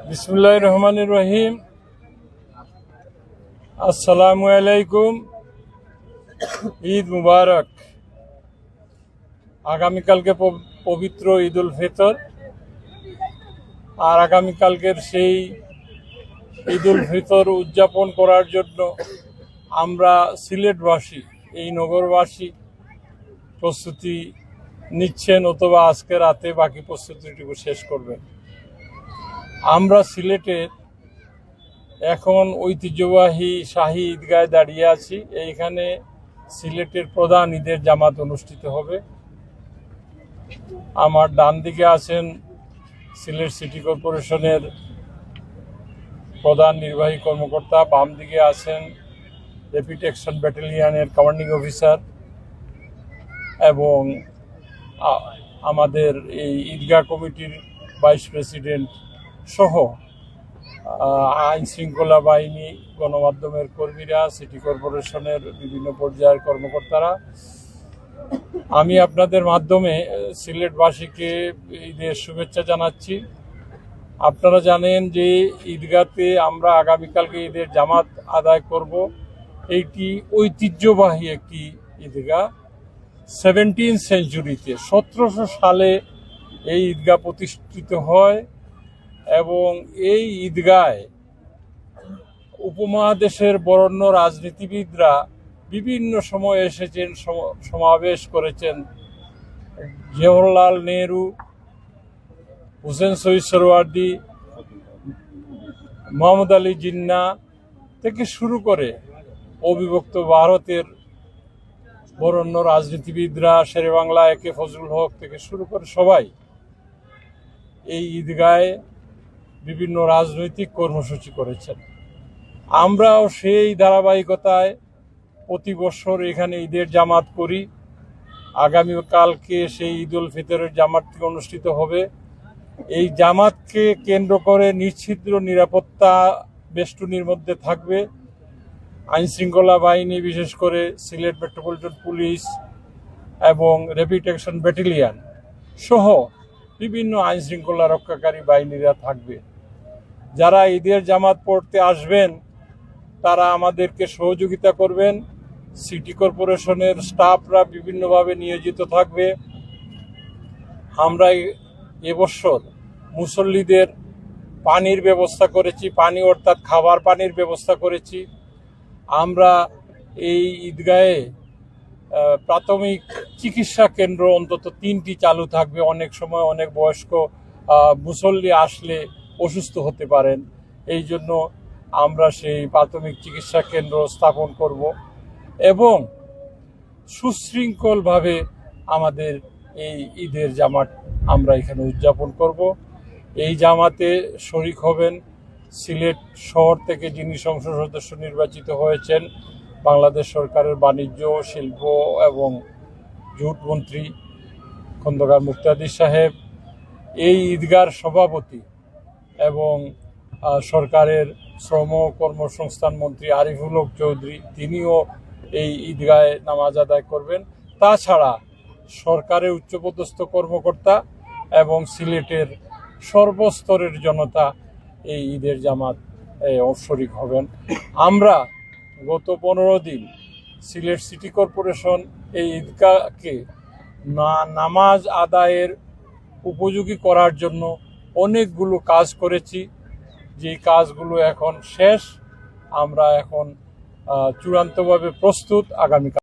বিসমিল্লাহির রহমানির রহিম। আসসালামু আলাইকুম। ঈদ মুবারক। আগামীকালকে পবিত্র ঈদ উল ফিতর, আর আগামীকালকের সেই ঈদ উল ফিতর উদযাপন করার জন্য আমরা সিলেটবাসী, এই নগরবাসী প্রস্তুতি নিচ্ছেন, অথবা আজকে রাতে বাকি প্রস্তুতিটুকু শেষ করবেন। আমরা সিলেটের এখন ঐতিহ্যবাহী শাহী ঈদগায় দাঁড়িয়ে আছি। এইখানে সিলেটের প্রধান ঈদের জামাত অনুষ্ঠিত হবে। আমার ডান দিকে আছেন সিলেট সিটি কর্পোরেশনের প্রধান নির্বাহী কর্মকর্তা, বাম দিকে আছেন র্যাপিড অ্যাকশন ব্যাটালিয়নের কমান্ডিং অফিসার, এবং আমাদের এই ঈদগাহ কমিটির ভাইস প্রেসিডেন্ট সহ আইন শৃঙ্খলা বাহিনী, গণমাধ্যমের কর্মীরা, সিটি কর্পোরেশনের বিভিন্ন পর্যায়ের কর্মকর্তারা। আমি আপনাদের মাধ্যমে সিলেটবাসীকে ঈদের শুভেচ্ছা জানাচ্ছি। আপনারা জানেন যে ঈদগাতে আমরা আগামীকালকে ঈদের জামাত আদায় করব। এইটি ঐতিহ্যবাহী একটি ঈদগাহ। 17th সেঞ্চুরিতে 1700 সালে এই ঈদগাহ প্রতিষ্ঠিত হয়, এবং এই ঈদগায় উপমহাদেশের বরেণ্য রাজনীতিবিদরা বিভিন্ন সময় এসেছেন, সমাবেশ করেছেন। জওহরলাল নেহরু, হুসেন শহীদ সোহরাওয়ার্দী, মোহাম্মদ আলী জিন্নাহ থেকে শুরু করে অবিভক্ত ভারতের বরেণ্য রাজনীতিবিদরা, শেরেবাংলা একে ফজলুল হক থেকে শুরু করে সবাই এই ঈদগায় বিভিন্ন রাজনৈতিক কর্মসূচি করেছেন। আমরাও সেই ধারাবাহিকতায় প্রতি বছর এখানে ঈদের জামাত করি। আগামীকালকে সেই ঈদ উল ফিতরের জামাতটি অনুষ্ঠিত হবে। এই জামাতকে কেন্দ্র করে নিশ্ছিদ্র নিরাপত্তা বেষ্টনীর মধ্যে থাকবে আইন শৃঙ্খলা বাহিনী, বিশেষ করে সিলেট মেট্রোপলিটন পুলিশ এবং র্যাপিড অ্যাকশন ব্যাটালিয়ন সহ বিভিন্ন আইন শৃঙ্খলা রক্ষাকারী বাহিনীরা থাকবে। যারা ঈদের জামাত পড়তে আসবেন তারা আমাদেরকে সহযোগিতা করবেন। সিটি কর্পোরেশনের স্টাফরা বিভিন্নভাবে নিয়োজিত থাকবে। আমরা এবছর মুসল্লিদের পানির ব্যবস্থা করেছি, পানি অর্থাৎ খাবার পানির ব্যবস্থা করেছি। আমরা এই ঈদগাহে প্রাথমিক চিকিৎসা কেন্দ্র অন্তত 3টি চালু থাকবে। অনেক সময় অনেক বয়স্ক মুসল্লি আসলে অসুস্থ হতে পারেন, এই জন্য আমরা সেই প্রাথমিক চিকিৎসা কেন্দ্র স্থাপন করব, এবং সুশৃঙ্খলভাবে আমাদের এই ঈদের জামাত আমরা এখানে উদযাপন করব। এই জামাতে শরিক হবেন সিলেট শহর থেকে যিনি সংসদ সদস্য নির্বাচিত হয়েছেন, বাংলাদেশ সরকারের বাণিজ্য, শিল্প এবং জুট মন্ত্রী খন্দকার মুক্তাদি সাহেব, এই ঈদগাহর সভাপতি এবং সরকারের শ্রম কর্মসংস্থান মন্ত্রী আরিফুল হক চৌধুরী, তিনিও এই ঈদগাহে নামাজ আদায় করবেন। তাছাড়া সরকারের উচ্চপদস্থ কর্মকর্তা এবং সিলেটের সর্বস্তরের জনতা এই ঈদের জামাত শরিক হবেন। আমরা গত 15 দিন সিলেট সিটি কর্পোরেশন এই ঈদগাহকে নামাজ আদায়ের উপযোগী করার জন্য অনেকগুলো কাজ করেছি, যে কাজগুলো এখন শেষ। আমরা এখন চূড়ান্তভাবে প্রস্তুত আগামীকাল